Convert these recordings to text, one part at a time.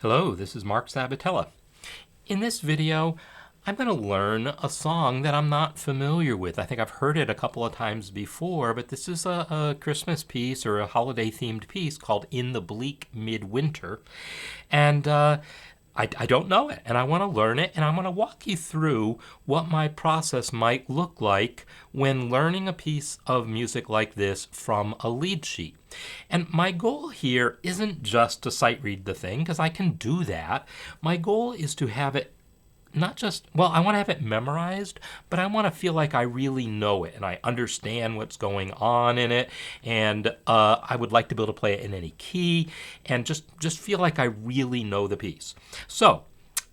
Hello, this is Mark Sabatella. In this video, I'm going to learn a song that I'm not familiar with. I think I've heard it a couple of times before, but this is a Christmas piece or a holiday-themed piece called In the Bleak Midwinter. And I don't know it, and I want to learn it, and I'm going to walk you through what my process might look like when learning a piece of music like this from a lead sheet. And my goal here isn't just to sight read the thing, because I can do that. My goal is to have it not just, well, I want to have it memorized, but I want to feel like I really know it and I understand what's going on in it, and I would like to be able to play it in any key and just feel like I really know the piece. So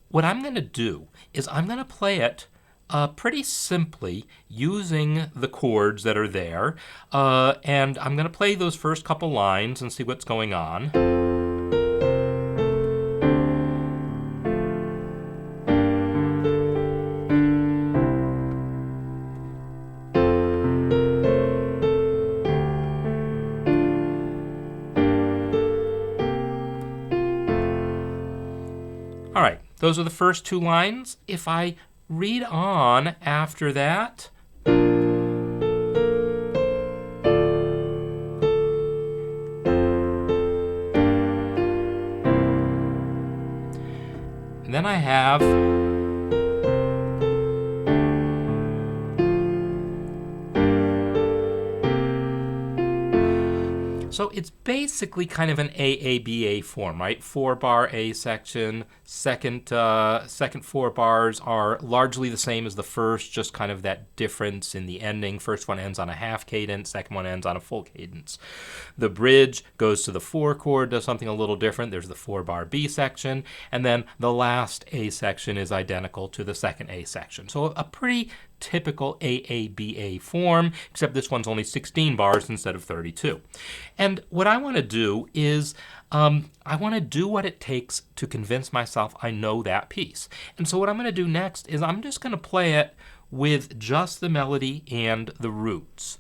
what I'm going to do is I'm going to play it pretty simply using the chords that are there, and I'm going to play those first couple lines and see what's going on. All right, those are the first two lines. If I read on after that, then I have so it's basically kind of an AABA form, right? 4-bar A section, second 4 bars are largely the same as the first, just kind of that difference in the ending. First one ends on a half cadence, second one ends on a full cadence. The bridge goes to the 4 chord, does something a little different. There's the 4-bar B section, and then the last A section is identical to the second A section. So a pretty typical AABA form, except this one's only 16 bars instead of 32. And what I want to do is I want to do what it takes to convince myself I know that piece. And so what I'm going to do next is I'm just going to play it with just the melody and the roots.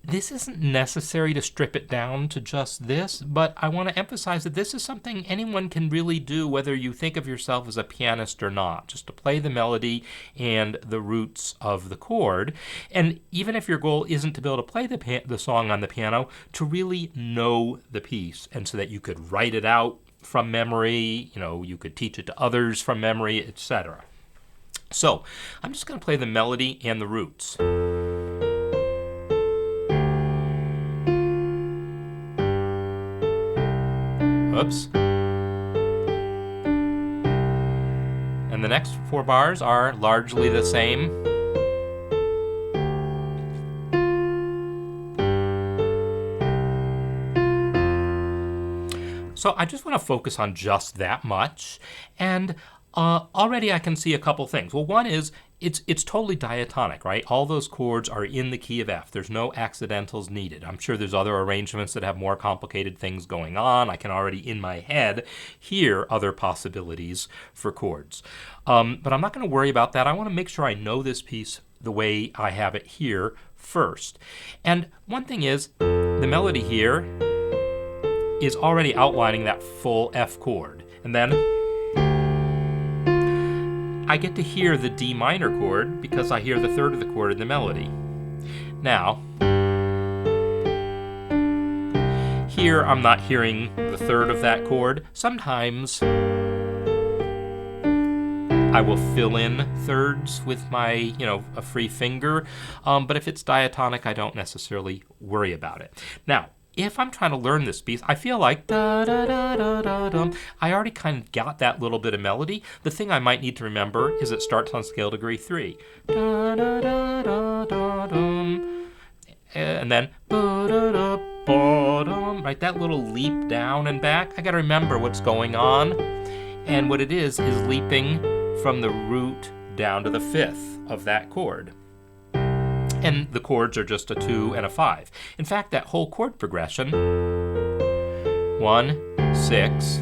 This isn't necessary to strip it down to just this, but I want to emphasize that this is something anyone can really do, whether you think of yourself as a pianist or not, just to play the melody and the roots of the chord. And even if your goal isn't to be able to play the song on the piano, to really know the piece, and so that you could write it out from memory, you could teach it to others from memory, etc. So I'm just going to play the melody and the roots. Oops. And the next 4 bars are largely the same. So I just want to focus on just that much, and already I can see a couple things. Well, one is it's totally diatonic, right? All those chords are in the key of F. There's no accidentals needed. I'm sure there's other arrangements that have more complicated things going on. I can already, in my head, hear other possibilities for chords. But I'm not going to worry about that. I want to make sure I know this piece the way I have it here first. And one thing is, the melody here is already outlining that full F chord. And then I get to hear the D minor chord because I hear the third of the chord in the melody. Now, here I'm not hearing the third of that chord. Sometimes I will fill in thirds with my, a free finger. But if it's diatonic, I don't necessarily worry about it. Now, if I'm trying to learn this piece, I feel like da da da da da dum. I already kind of got that little bit of melody. The thing I might need to remember is it starts on scale degree 3. Da da da da da dum. And then ba da da ba dum. Right, that little leap down and back. I got to remember what's going on, and what it is leaping from the root down to the 5th of that chord. And the chords are just a 2 and a 5. In fact, that whole chord progression, 1, 6,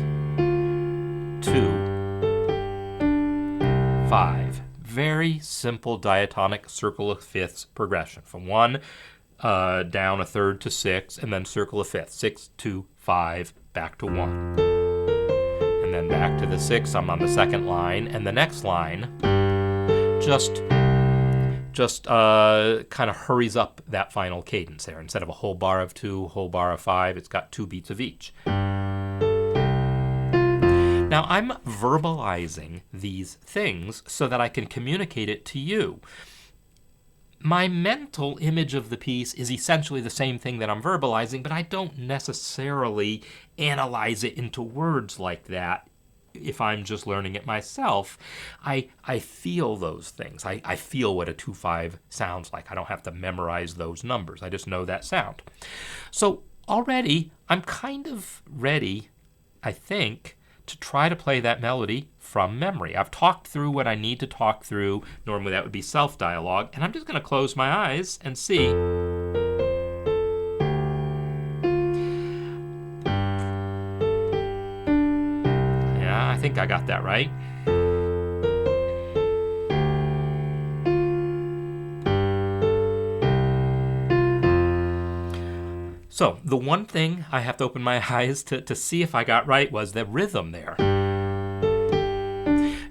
2, 5. Very simple diatonic circle of fifths progression. From 1 down a third to 6, and then circle of fifths. 6, 2, 5, back to 1. and then back to the 6th. I'm on the second line, and the next line just kind of hurries up that final cadence there. Instead of a whole bar of 2, whole bar of 5, it's got 2 beats of each. Now, I'm verbalizing these things so that I can communicate it to you. My mental image of the piece is essentially the same thing that I'm verbalizing, but I don't necessarily analyze it into words like that if I'm just learning it myself. I feel those things. I feel what a 2-5 sounds like. I don't have to memorize those numbers. I just know that sound. So already I'm kind of ready, I think, to try to play that melody from memory. I've talked through what I need to talk through. Normally that would be self-dialogue. And I'm just going to close my eyes and see. Yeah, I think I got that right. So the one thing I have to open my eyes to see if I got right was the rhythm there.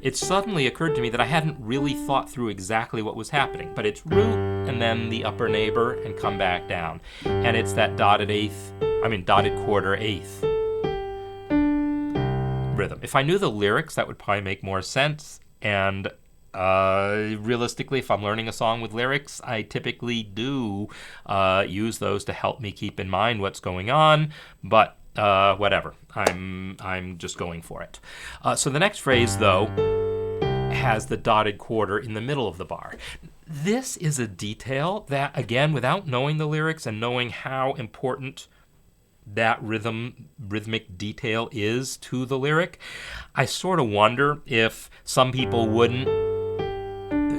It suddenly occurred to me that I hadn't really thought through exactly what was happening, but it's root and then the upper neighbor and come back down. And it's that dotted quarter eighth rhythm. If I knew the lyrics, that would probably make more sense. And realistically, if I'm learning a song with lyrics, I typically do use those to help me keep in mind what's going on, but whatever. I'm just going for it. So the next phrase, though, has the dotted quarter in the middle of the bar. This is a detail that, again, without knowing the lyrics and knowing how important that rhythmic detail is to the lyric, I sort of wonder if some people wouldn't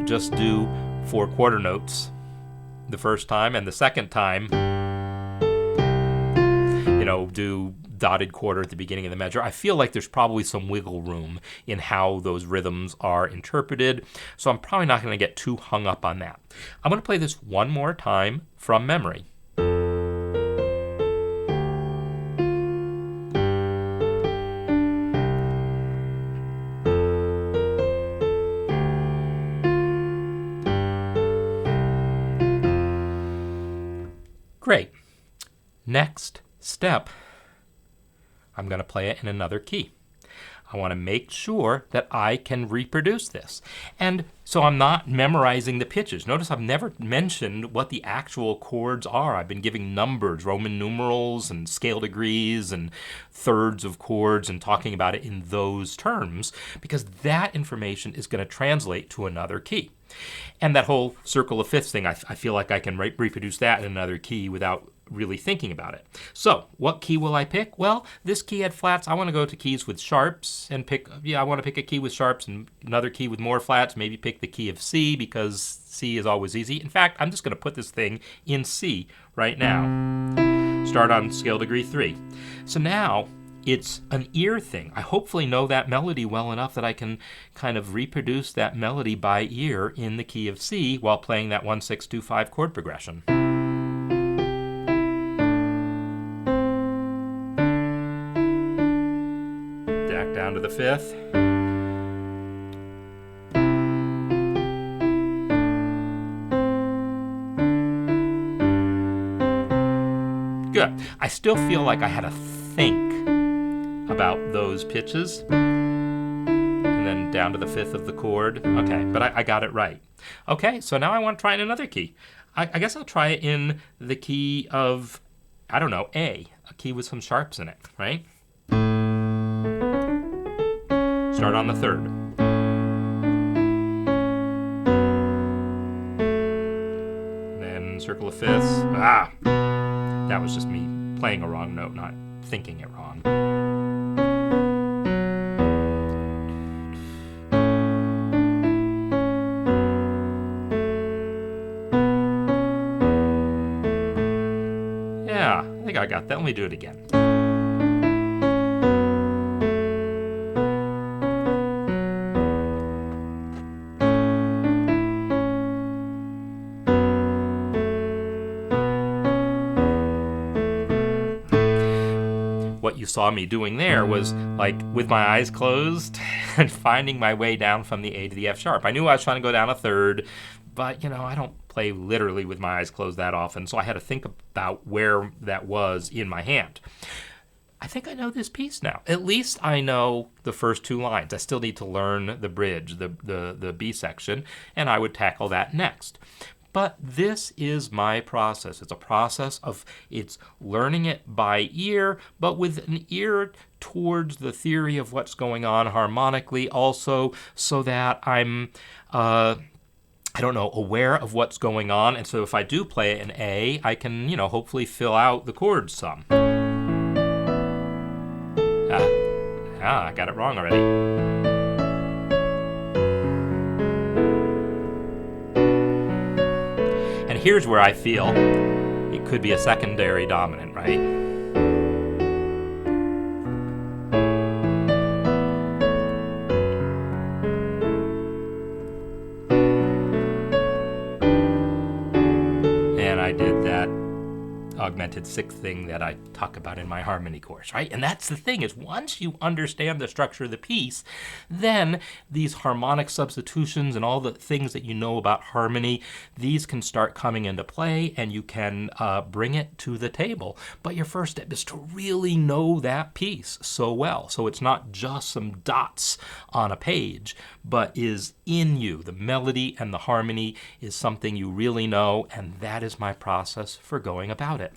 just do 4 quarter notes the first time, and the second time, do dotted quarter at the beginning of the measure. I feel like there's probably some wiggle room in how those rhythms are interpreted, so I'm probably not going to get too hung up on that. I'm going to play this one more time from memory. Great. Next step, I'm going to play it in another key. I want to make sure that I can reproduce this. And so I'm not memorizing the pitches. Notice I've never mentioned what the actual chords are. I've been giving numbers, Roman numerals and scale degrees and thirds of chords and talking about it in those terms because that information is going to translate to another key. And that whole circle of fifths thing, I feel like I can reproduce that in another key without really thinking about it. So what key will I pick? Well, this key had flats. I want to go to keys with sharps and I want to pick a key with sharps and another key with more flats. Maybe pick the key of C because C is always easy. In fact, I'm just going to put this thing in C right now. Start on scale degree 3. So now it's an ear thing. I hopefully know that melody well enough that I can kind of reproduce that melody by ear in the key of C while playing that 1-6-2-5 chord progression. Back down to the 5th. Good. I still feel like I had to think about those pitches. And then down to the 5th of the chord. Okay, but I got it right. Okay, so now I want to try in another key. I guess I'll try it in the key of, A, a key with some sharps in it, right? Start on the 3rd. Then circle of fifths. That was just me playing a wrong note, not thinking it wrong. Yeah, I think I got that. Let me do it again. What you saw me doing there was like with my eyes closed and finding my way down from the A to the F sharp. I knew I was trying to go down a third, but I don't play literally with my eyes closed that often, so I had to think about where that was in my hand. I think I know this piece now. At least I know the first two lines. I still need to learn the bridge, the B section, and I would tackle that next. But this is my process. It's a process of it's learning it by ear, but with an ear towards the theory of what's going on harmonically also, so that I'm aware of what's going on. And so if I do play an A, I can, hopefully fill out the chords some. I got it wrong already. And here's where I feel it could be a secondary dominant, right? And I did that augmented sixth thing that I talk about in my harmony course, right? And that's the thing, is once you understand the structure of the piece, then these harmonic substitutions and all the things that you know about harmony, these can start coming into play, and you can bring it to the table. But your first step is to really know that piece so well. So it's not just some dots on a page, but is in you. The melody and the harmony is something you really know, and that is my process for going about it.